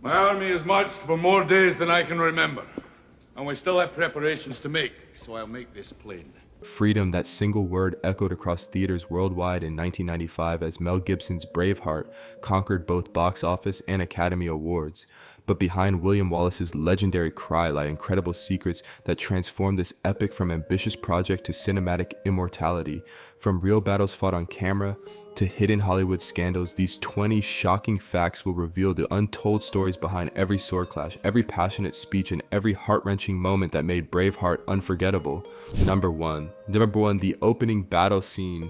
My army has marched for more days than I can remember, and we still have preparations to make, so I'll make this plain. Freedom, that single word echoed across theaters worldwide in 1995 as Mel Gibson's Braveheart conquered both box office and Academy Awards. But behind William Wallace's legendary cry lie incredible secrets that transformed this epic from ambitious project to cinematic immortality. From real battles fought on camera to hidden Hollywood scandals, these 20 shocking facts will reveal the untold stories behind every sword clash, every passionate speech, and every heart-wrenching moment that made Braveheart unforgettable. Number one, the opening battle scene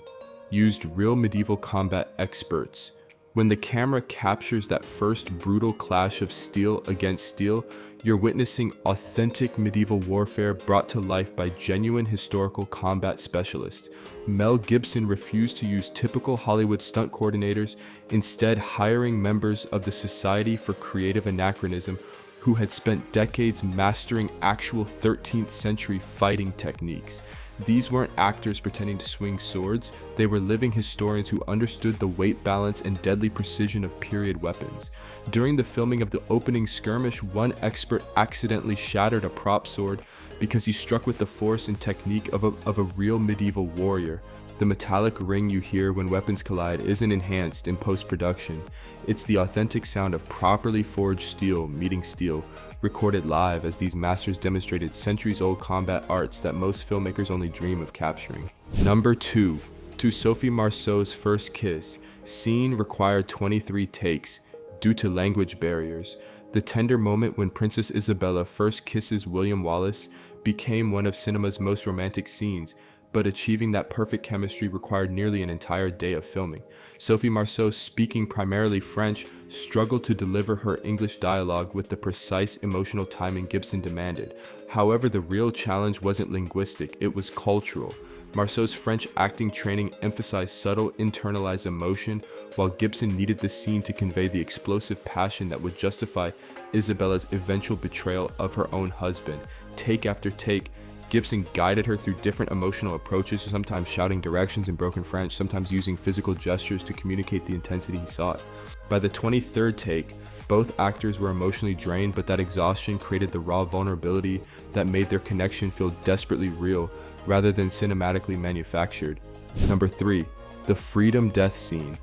used real medieval combat experts. When the camera captures that first brutal clash of steel against steel, you're witnessing authentic medieval warfare brought to life by genuine historical combat specialists. Mel Gibson refused to use typical Hollywood stunt coordinators, instead hiring members of the Society for Creative Anachronism who had spent decades mastering actual 13th century fighting techniques. These weren't actors pretending to swing swords, they were living historians who understood the weight balance and deadly precision of period weapons. During the filming of the opening skirmish, one expert accidentally shattered a prop sword because he struck with the force and technique of a real medieval warrior. The metallic ring you hear when weapons collide isn't enhanced in post-production. It's the authentic sound of properly forged steel meeting steel, recorded live as these masters demonstrated centuries-old combat arts that most filmmakers only dream of capturing. Number 2. To Sophie Marceau's first kiss, scene required 23 takes due to language barriers. The tender moment when Princess Isabella first kisses William Wallace became one of cinema's most romantic scenes, but achieving that perfect chemistry required nearly an entire day of filming. Sophie Marceau, speaking primarily French, struggled to deliver her English dialogue with the precise emotional timing Gibson demanded. However, the real challenge wasn't linguistic, it was cultural. Marceau's French acting training emphasized subtle, internalized emotion, while Gibson needed the scene to convey the explosive passion that would justify Isabella's eventual betrayal of her own husband. Take after take, Gibson guided her through different emotional approaches, sometimes shouting directions in broken French, sometimes using physical gestures to communicate the intensity he sought. By the 23rd take, both actors were emotionally drained, but that exhaustion created the raw vulnerability that made their connection feel desperately real, rather than cinematically manufactured. Number 3. The freedom death scene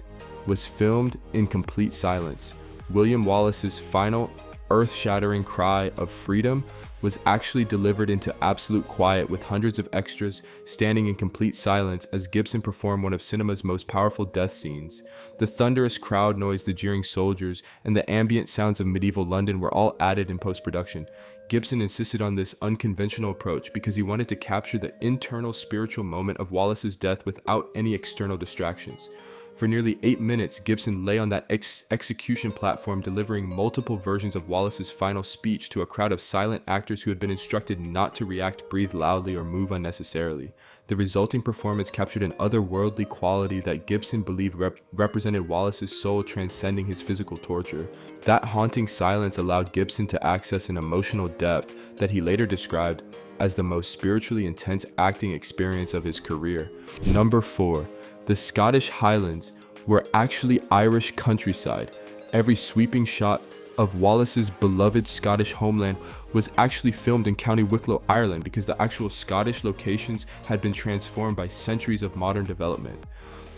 was filmed in complete silence. William Wallace's final, earth-shattering cry of freedom was actually delivered into absolute quiet, with hundreds of extras standing in complete silence as Gibson performed one of cinema's most powerful death scenes. The thunderous crowd noise, the jeering soldiers, and the ambient sounds of medieval London were all added in post-production. Gibson insisted on this unconventional approach because he wanted to capture the internal spiritual moment of Wallace's death without any external distractions. For nearly 8 minutes, Gibson lay on that execution platform delivering multiple versions of Wallace's final speech to a crowd of silent actors who had been instructed not to react, breathe loudly, or move unnecessarily. The resulting performance captured an otherworldly quality that Gibson believed represented Wallace's soul transcending his physical torture. That haunting silence allowed Gibson to access an emotional depth that he later described as the most spiritually intense acting experience of his career. Number 4. The Scottish Highlands were actually Irish countryside. Every sweeping shot of Wallace's beloved Scottish homeland was actually filmed in County Wicklow, Ireland, because the actual Scottish locations had been transformed by centuries of modern development.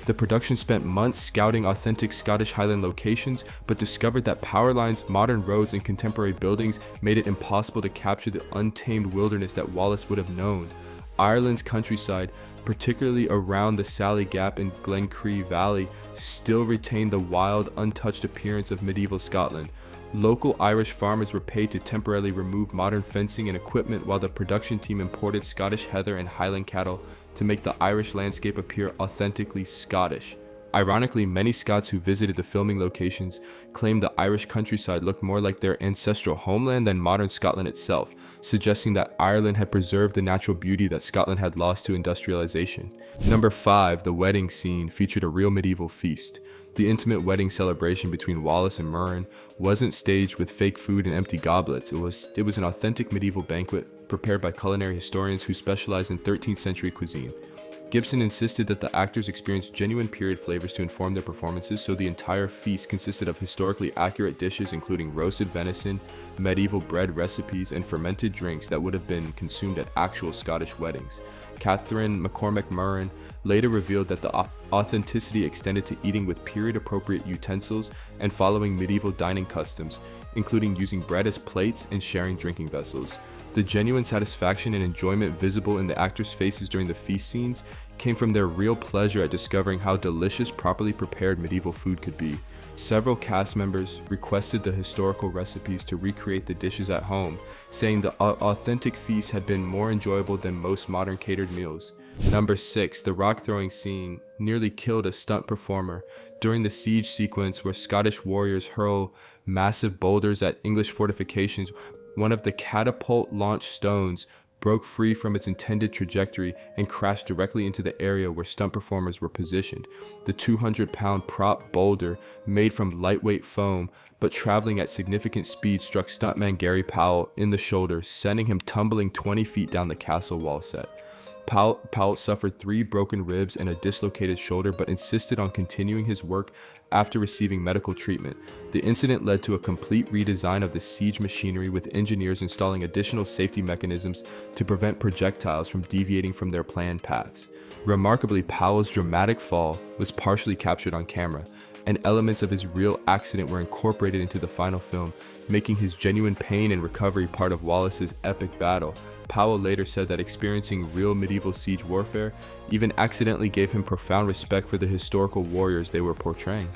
The production spent months scouting authentic Scottish Highland locations, but discovered that power lines, modern roads, and contemporary buildings made it impossible to capture the untamed wilderness that Wallace would have known. Ireland's countryside, particularly around the Sally Gap and Glencree Valley, still retained the wild, untouched appearance of medieval Scotland. Local Irish farmers were paid to temporarily remove modern fencing and equipment, while the production team imported Scottish heather and Highland cattle to make the Irish landscape appear authentically Scottish. Ironically, many Scots who visited the filming locations claimed the Irish countryside looked more like their ancestral homeland than modern Scotland itself, suggesting that Ireland had preserved the natural beauty that Scotland had lost to industrialization. Number 5. The wedding scene featured a real medieval feast. The intimate wedding celebration between Wallace and Rerun wasn't staged with fake food and empty goblets. It was an authentic medieval banquet prepared by culinary historians who specialize in 13th century cuisine. Gibson insisted that the actors experience genuine period flavors to inform their performances, so the entire feast consisted of historically accurate dishes including roasted venison, medieval bread recipes, and fermented drinks that would have been consumed at actual Scottish weddings. Catherine McCormack Murren later revealed that the authenticity extended to eating with period-appropriate utensils and following medieval dining customs, including using bread as plates and sharing drinking vessels. The genuine satisfaction and enjoyment visible in the actors' faces during the feast scenes came from their real pleasure at discovering how delicious properly prepared medieval food could be. Several cast members requested the historical recipes to recreate the dishes at home, saying the authentic feast had been more enjoyable than most modern catered meals. Number 6. The rock throwing scene nearly killed a stunt performer during the siege sequence where Scottish warriors hurl massive boulders at English fortifications. One of the catapult-launched stones broke free from its intended trajectory and crashed directly into the area where stunt performers were positioned. The 200-pound prop boulder, made from lightweight foam but traveling at significant speed, struck stuntman Gary Powell in the shoulder, sending him tumbling 20 feet down the castle wall set. Powell suffered 3 broken ribs and a dislocated shoulder, but insisted on continuing his work after receiving medical treatment. The incident led to a complete redesign of the siege machinery, with engineers installing additional safety mechanisms to prevent projectiles from deviating from their planned paths. Remarkably, Powell's dramatic fall was partially captured on camera, and elements of his real accident were incorporated into the final film, making his genuine pain and recovery part of Wallace's epic battle. Powell later said that experiencing real medieval siege warfare even accidentally gave him profound respect for the historical warriors they were portraying.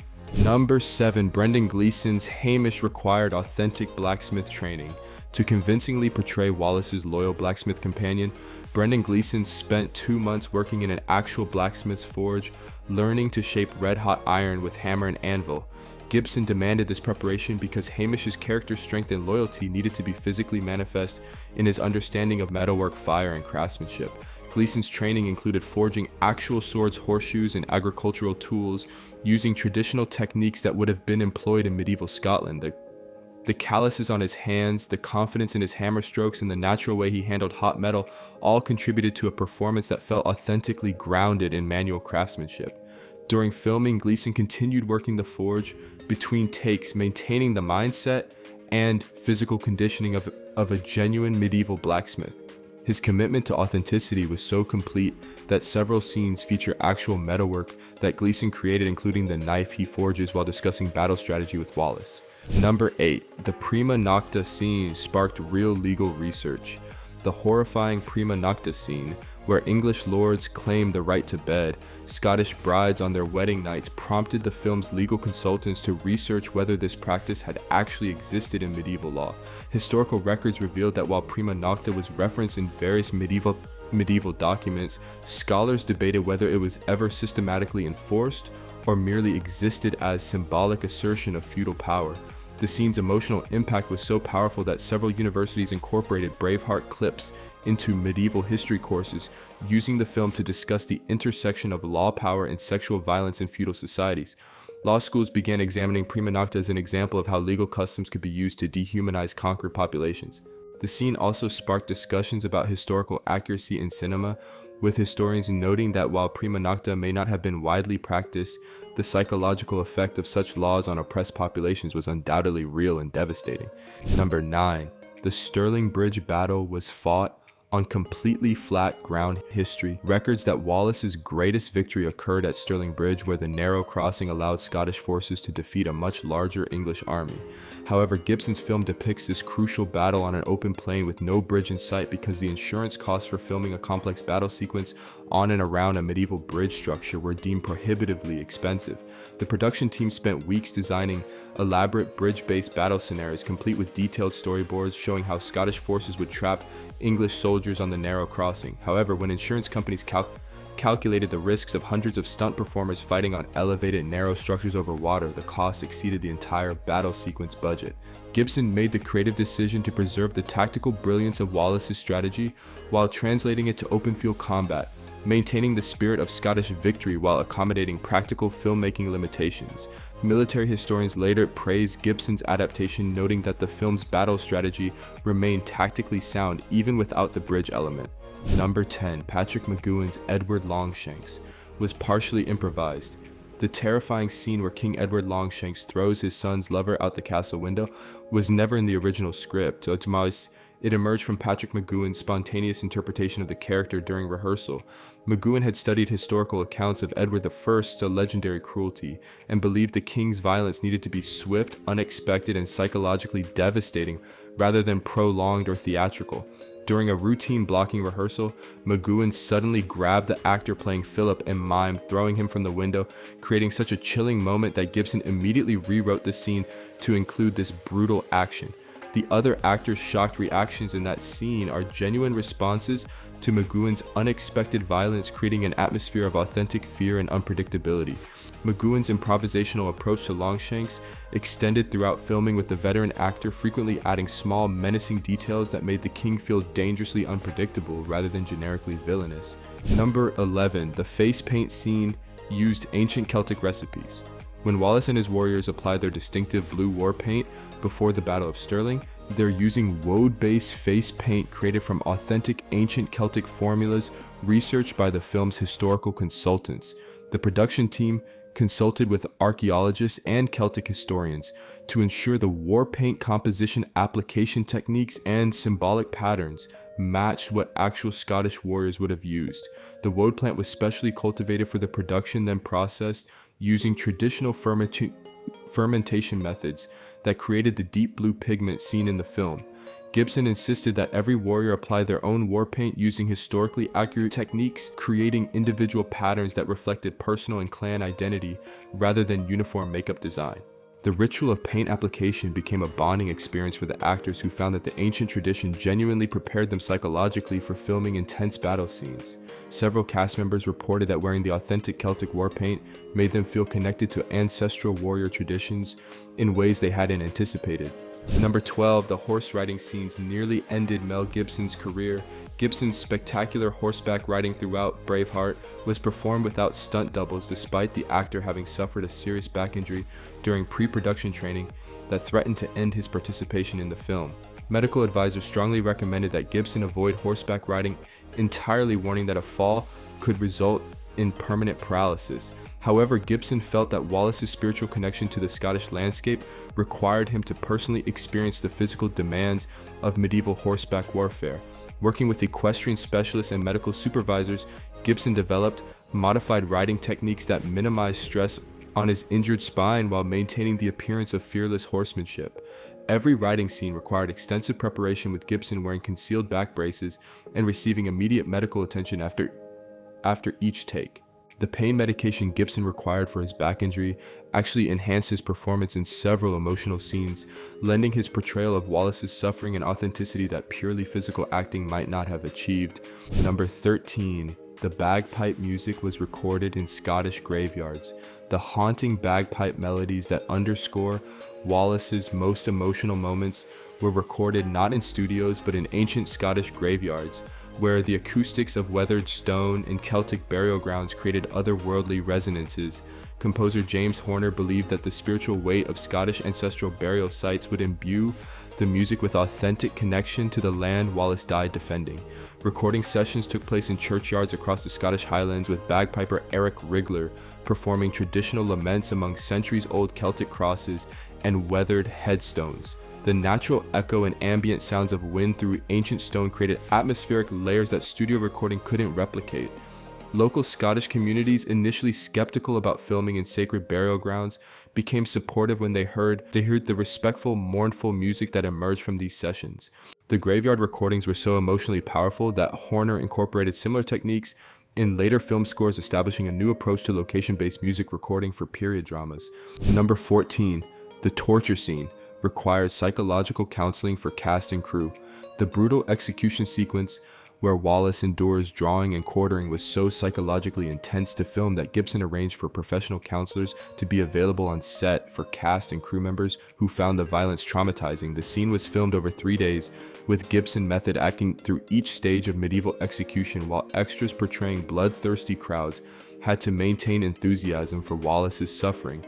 Number 7. Brendan Gleeson's Hamish required authentic blacksmith training. To convincingly portray Wallace's loyal blacksmith companion, Brendan Gleeson spent 2 months working in an actual blacksmith's forge, learning to shape red-hot iron with hammer and anvil. Gibson demanded this preparation because Hamish's character strength and loyalty needed to be physically manifest in his understanding of metalwork, fire, and craftsmanship. Gleeson's training included forging actual swords, horseshoes, and agricultural tools, using traditional techniques that would have been employed in medieval Scotland. The calluses on his hands, the confidence in his hammer strokes, and the natural way he handled hot metal all contributed to a performance that felt authentically grounded in manual craftsmanship. During filming, Gleeson continued working the forge between takes, maintaining the mindset and physical conditioning of a genuine medieval blacksmith. His commitment to authenticity was so complete that several scenes feature actual metalwork that Gleeson created, including the knife he forges while discussing battle strategy with Wallace. Number 8. The Prima Nocta scene sparked real legal research. The horrifying Prima Nocta scene, where English lords claimed the right to bed Scottish brides on their wedding nights, prompted the film's legal consultants to research whether this practice had actually existed in medieval law. Historical records revealed that while Prima Nocta was referenced in various medieval documents, scholars debated whether it was ever systematically enforced or merely existed as symbolic assertion of feudal power. The scene's emotional impact was so powerful that several universities incorporated Braveheart clips into medieval history courses, using the film to discuss the intersection of law power and sexual violence in feudal societies. Law schools began examining Prima Nocta as an example of how legal customs could be used to dehumanize conquered populations. The scene also sparked discussions about historical accuracy in cinema, with historians noting that while Prima Nocta may not have been widely practiced, the psychological effect of such laws on oppressed populations was undoubtedly real and devastating. Number 9. The Stirling Bridge battle was fought on completely flat ground. History records that Wallace's greatest victory occurred at Stirling Bridge, where the narrow crossing allowed Scottish forces to defeat a much larger English army. However, Gibson's film depicts this crucial battle on an open plain with no bridge in sight because the insurance costs for filming a complex battle sequence on and around a medieval bridge structure were deemed prohibitively expensive. The production team spent weeks designing elaborate bridge-based battle scenarios, complete with detailed storyboards showing how Scottish forces would trap English soldiers on the narrow crossing. However, when insurance companies calculated the risks of hundreds of stunt performers fighting on elevated, narrow structures over water, the cost exceeded the entire battle sequence budget. Gibson made the creative decision to preserve the tactical brilliance of Wallace's strategy while translating it to open field combat, maintaining the spirit of Scottish victory while accommodating practical filmmaking limitations. Military historians later praised Gibson's adaptation, noting that the film's battle strategy remained tactically sound even without the bridge element. Number 10. Patrick McGowan's Edward Longshanks was partially improvised. The terrifying scene where King Edward Longshanks throws his son's lover out the castle window was never in the original script. It emerged from Patrick McGowan's spontaneous interpretation of the character during rehearsal. McGowan had studied historical accounts of Edward I's legendary cruelty and believed the king's violence needed to be swift, unexpected, and psychologically devastating rather than prolonged or theatrical. During a routine blocking rehearsal, McGowan suddenly grabbed the actor playing Philip and mimed throwing him from the window, creating such a chilling moment that Gibson immediately rewrote the scene to include this brutal action. The other actors' shocked reactions in that scene are genuine responses to McGowan's unexpected violence, creating an atmosphere of authentic fear and unpredictability. McGowan's improvisational approach to Longshanks extended throughout filming, with the veteran actor frequently adding small, menacing details that made the king feel dangerously unpredictable rather than generically villainous. Number 11. The face paint scene used ancient Celtic recipes. When Wallace and his warriors applied their distinctive blue war paint before the Battle of Stirling, they're using woad-based face paint created from authentic ancient Celtic formulas researched by the film's historical consultants. The production team consulted with archaeologists and Celtic historians to ensure the war paint composition application techniques and symbolic patterns matched what actual Scottish warriors would have used. The woad plant was specially cultivated for the production, then processed using traditional fermentation methods that created the deep blue pigment seen in the film. Gibson insisted that every warrior apply their own war paint using historically accurate techniques, creating individual patterns that reflected personal and clan identity rather than uniform makeup design. The ritual of paint application became a bonding experience for the actors, who found that the ancient tradition genuinely prepared them psychologically for filming intense battle scenes. Several cast members reported that wearing the authentic Celtic war paint made them feel connected to ancestral warrior traditions in ways they hadn't anticipated. Number 12. The horse riding scenes nearly ended Mel Gibson's career. Gibson's spectacular horseback riding throughout Braveheart was performed without stunt doubles, despite the actor having suffered a serious back injury during pre-production training that threatened to end his participation in the film. Medical advisors strongly recommended that Gibson avoid horseback riding entirely, warning that a fall could result in permanent paralysis. However, Gibson felt that Wallace's spiritual connection to the Scottish landscape required him to personally experience the physical demands of medieval horseback warfare. Working with equestrian specialists and medical supervisors, Gibson developed modified riding techniques that minimized stress on his injured spine while maintaining the appearance of fearless horsemanship. Every riding scene required extensive preparation, with Gibson wearing concealed back braces and receiving immediate medical attention after each take. The pain medication Gibson required for his back injury actually enhanced his performance in several emotional scenes, lending his portrayal of Wallace's suffering an authenticity that purely physical acting might not have achieved. Number 13. The bagpipe music was recorded in Scottish graveyards. The haunting bagpipe melodies that underscore Wallace's most emotional moments were recorded not in studios but in ancient Scottish graveyards, where the acoustics of weathered stone and Celtic burial grounds created otherworldly resonances. Composer James Horner believed that the spiritual weight of Scottish ancestral burial sites would imbue the music with authentic connection to the land Wallace died defending. Recording sessions took place in churchyards across the Scottish Highlands, with bagpiper Eric Rigler performing traditional laments among centuries-old Celtic crosses and weathered headstones. The natural echo and ambient sounds of wind through ancient stone created atmospheric layers that studio recording couldn't replicate. Local Scottish communities, initially skeptical about filming in sacred burial grounds, became supportive when they heard the respectful, mournful music that emerged from these sessions. The graveyard recordings were so emotionally powerful that Horner incorporated similar techniques in later film scores, establishing a new approach to location-based music recording for period dramas. Number 14. The torture scene required psychological counseling for cast and crew. The brutal execution sequence where Wallace endures drawing and quartering was so psychologically intense to film that Gibson arranged for professional counselors to be available on set for cast and crew members who found the violence traumatizing. The scene was filmed over 3 days, with Gibson method acting through each stage of medieval execution, while extras portraying bloodthirsty crowds had to maintain enthusiasm for Wallace's suffering.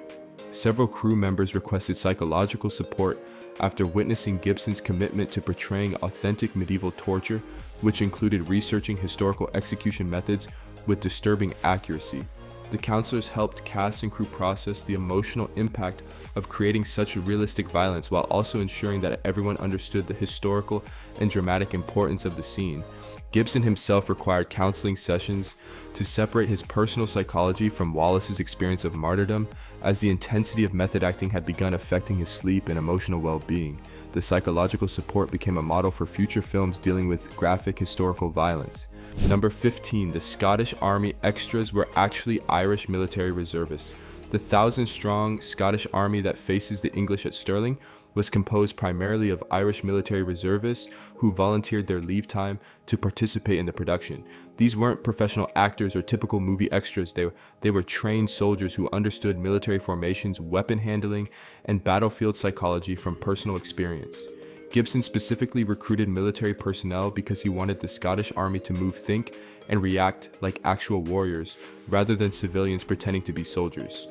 Several crew members requested psychological support after witnessing Gibson's commitment to portraying authentic medieval torture. which included researching historical execution methods with disturbing accuracy. The counselors helped cast and crew process the emotional impact of creating such realistic violence while also ensuring that everyone understood the historical and dramatic importance of the scene. Gibson himself required counseling sessions to separate his personal psychology from Wallace's experience of martyrdom, as the intensity of method acting had begun affecting his sleep and emotional well-being. The psychological support became a model for future films dealing with graphic historical violence. Number 15, the Scottish Army extras were actually Irish military reservists. The 1,000-strong Scottish Army that faces the English at Stirling was composed primarily of Irish military reservists who volunteered their leave time to participate in the production. These weren't professional actors or typical movie extras. They were trained soldiers who understood military formations, weapon handling, and battlefield psychology from personal experience. Gibson specifically recruited military personnel because he wanted the Scottish Army to move, think, and react like actual warriors rather than civilians pretending to be soldiers.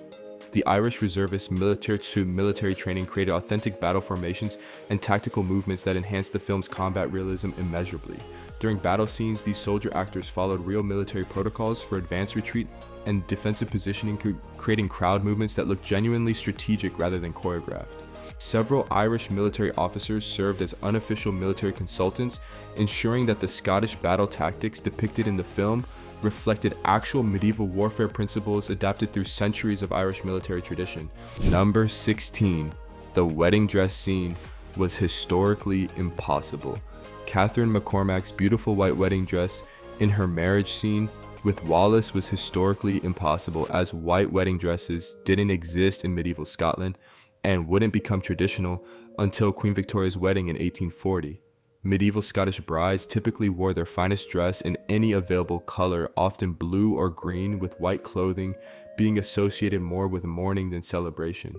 The Irish reservists' military-to-military training created authentic battle formations and tactical movements that enhanced the film's combat realism immeasurably. During battle scenes, these soldier actors followed real military protocols for advanced retreat and defensive positioning, creating crowd movements that looked genuinely strategic rather than choreographed. Several Irish military officers served as unofficial military consultants, ensuring that the Scottish battle tactics depicted in the film reflected actual medieval warfare principles adapted through centuries of Irish military tradition. Number 16. The wedding dress scene was historically impossible. Catherine McCormack's beautiful white wedding dress in her marriage scene with Wallace was historically impossible, as white wedding dresses didn't exist in medieval Scotland and wouldn't become traditional until Queen Victoria's wedding in 1840. Medieval Scottish brides typically wore their finest dress in any available color, often blue or green, with white clothing being associated more with mourning than celebration.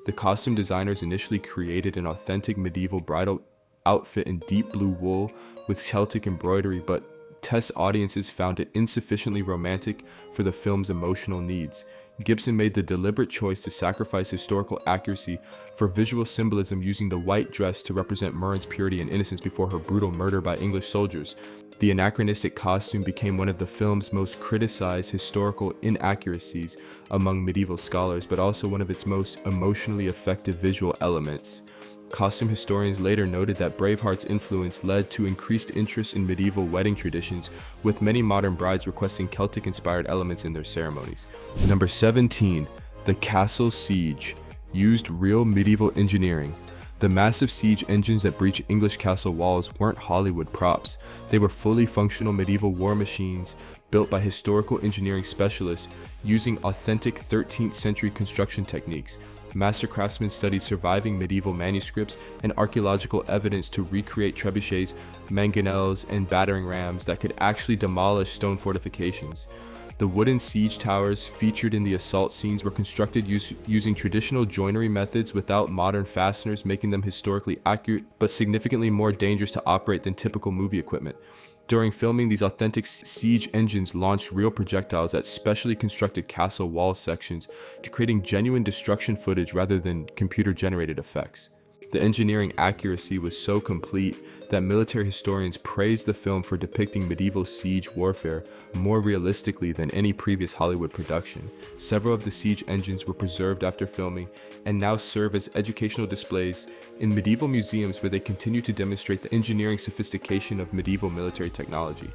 The costume designers initially created an authentic medieval bridal outfit in deep blue wool with Celtic embroidery, but test audiences found it insufficiently romantic for the film's emotional needs. Gibson made the deliberate choice to sacrifice historical accuracy for visual symbolism, using the white dress to represent Murren's purity and innocence before her brutal murder by English soldiers. The anachronistic costume became one of the film's most criticized historical inaccuracies among medieval scholars, but also one of its most emotionally effective visual elements. Costume historians later noted that Braveheart's influence led to increased interest in medieval wedding traditions, with many modern brides requesting Celtic-inspired elements in their ceremonies. Number 17. The Castle Siege used real medieval engineering. The massive siege engines that breached English castle walls weren't Hollywood props. They were fully functional medieval war machines built by historical engineering specialists using authentic 13th century construction techniques. Master craftsmen studied surviving medieval manuscripts and archaeological evidence to recreate trebuchets, mangonels, and battering rams that could actually demolish stone fortifications. The wooden siege towers featured in the assault scenes were constructed using traditional joinery methods without modern fasteners, making them historically accurate but significantly more dangerous to operate than typical movie equipment. During filming, these authentic siege engines launched real projectiles at specially constructed castle wall sections, creating genuine destruction footage rather than computer-generated effects. The engineering accuracy was so complete that military historians praised the film for depicting medieval siege warfare more realistically than any previous Hollywood production. Several of the siege engines were preserved after filming and now serve as educational displays in medieval museums, where they continue to demonstrate the engineering sophistication of medieval military technology.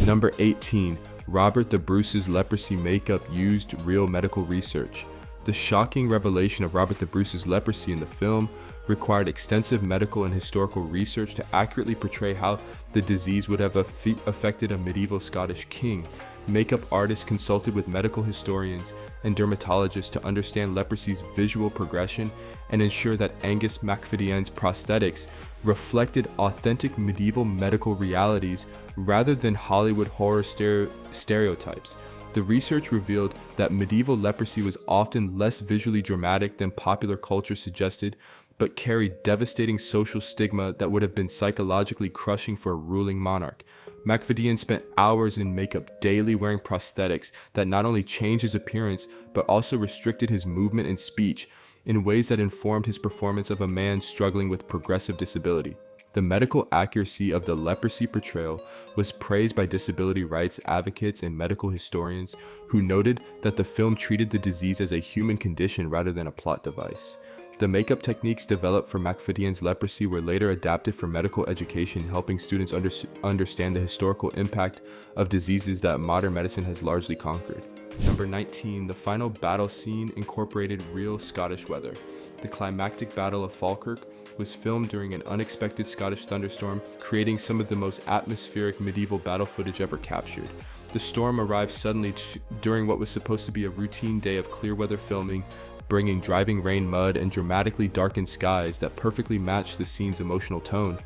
Number 18. Robert the Bruce's leprosy makeup used real medical research. The shocking revelation of Robert the Bruce's leprosy in the film required extensive medical and historical research to accurately portray how the disease would have affected a medieval Scottish king. Makeup artists consulted with medical historians and dermatologists to understand leprosy's visual progression and ensure that Angus MacFadyen's prosthetics reflected authentic medieval medical realities rather than Hollywood horror stereotypes. The research revealed that medieval leprosy was often less visually dramatic than popular culture suggested, but carried devastating social stigma that would have been psychologically crushing for a ruling monarch. MacFadyen spent hours in makeup daily, wearing prosthetics that not only changed his appearance, but also restricted his movement and speech in ways that informed his performance of a man struggling with progressive disability. The medical accuracy of the leprosy portrayal was praised by disability rights advocates and medical historians who noted that the film treated the disease as a human condition rather than a plot device. The makeup techniques developed for McFadden's leprosy were later adapted for medical education, helping students understand the historical impact of diseases that modern medicine has largely conquered. Number 19, the final battle scene incorporated real Scottish weather. The climactic Battle of Falkirk was filmed during an unexpected Scottish thunderstorm, creating some of the most atmospheric medieval battle footage ever captured. The storm arrived suddenly during what was supposed to be a routine day of clear weather filming, bringing driving rain, mud, and dramatically darkened skies that perfectly matched the scene's emotional tone.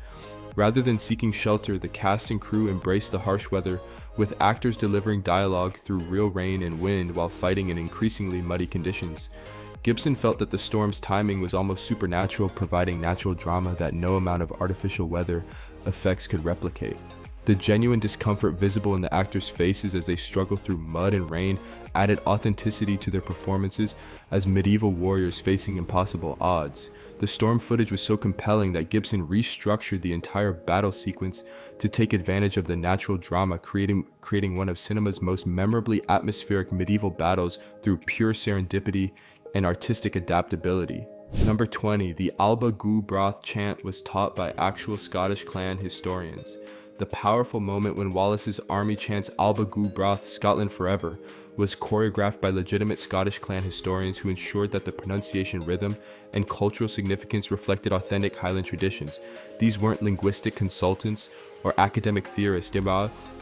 Rather than seeking shelter, the cast and crew embraced the harsh weather, with actors delivering dialogue through real rain and wind while fighting in increasingly muddy conditions. Gibson felt that the storm's timing was almost supernatural, providing natural drama that no amount of artificial weather effects could replicate. The genuine discomfort visible in the actors' faces as they struggle through mud and rain added authenticity to their performances as medieval warriors facing impossible odds. The storm footage was so compelling that Gibson restructured the entire battle sequence to take advantage of the natural drama, creating one of cinema's most memorably atmospheric medieval battles through pure serendipity and artistic adaptability. Number 20, the Alba Gu Broth chant was taught by actual Scottish clan historians. The powerful moment when Wallace's army chants Alba Gu Broth, Scotland Forever, was choreographed by legitimate Scottish clan historians who ensured that the pronunciation rhythm and cultural significance reflected authentic Highland traditions. These weren't linguistic consultants or academic theorists,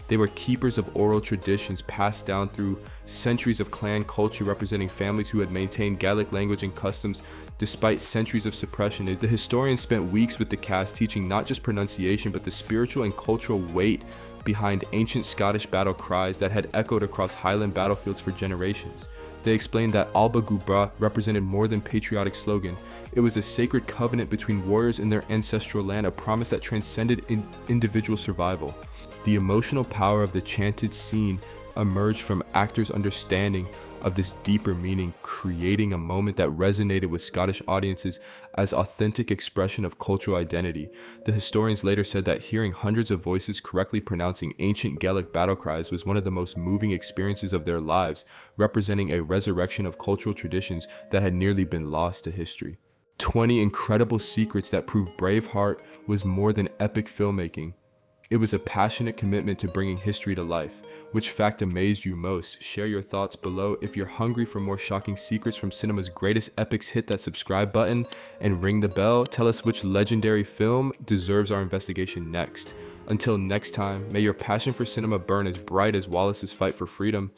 they were keepers of oral traditions passed down through centuries of clan culture, representing families who had maintained Gaelic language and customs despite centuries of suppression. The historians spent weeks with the cast teaching not just pronunciation but the spiritual and cultural weight behind ancient Scottish battle cries that had echoed across Highland battlefields for generations. They explained that Alba Gu Broth represented more than patriotic slogan. It was a sacred covenant between warriors and their ancestral land, a promise that transcended individual survival. The emotional power of the chanted scene emerged from actors' understanding of this deeper meaning, creating a moment that resonated with Scottish audiences as authentic expression of cultural identity. The historians later said that hearing hundreds of voices correctly pronouncing ancient Gaelic battle cries was one of the most moving experiences of their lives, representing a resurrection of cultural traditions that had nearly been lost to history. 20 incredible secrets that prove Braveheart was more than epic filmmaking. It was a passionate commitment to bringing history to life. Which fact amazed you most? Share your thoughts below. If you're hungry for more shocking secrets from cinema's greatest epics, hit that subscribe button and ring the bell. Tell us which legendary film deserves our investigation next. Until next time, may your passion for cinema burn as bright as Wallace's fight for freedom.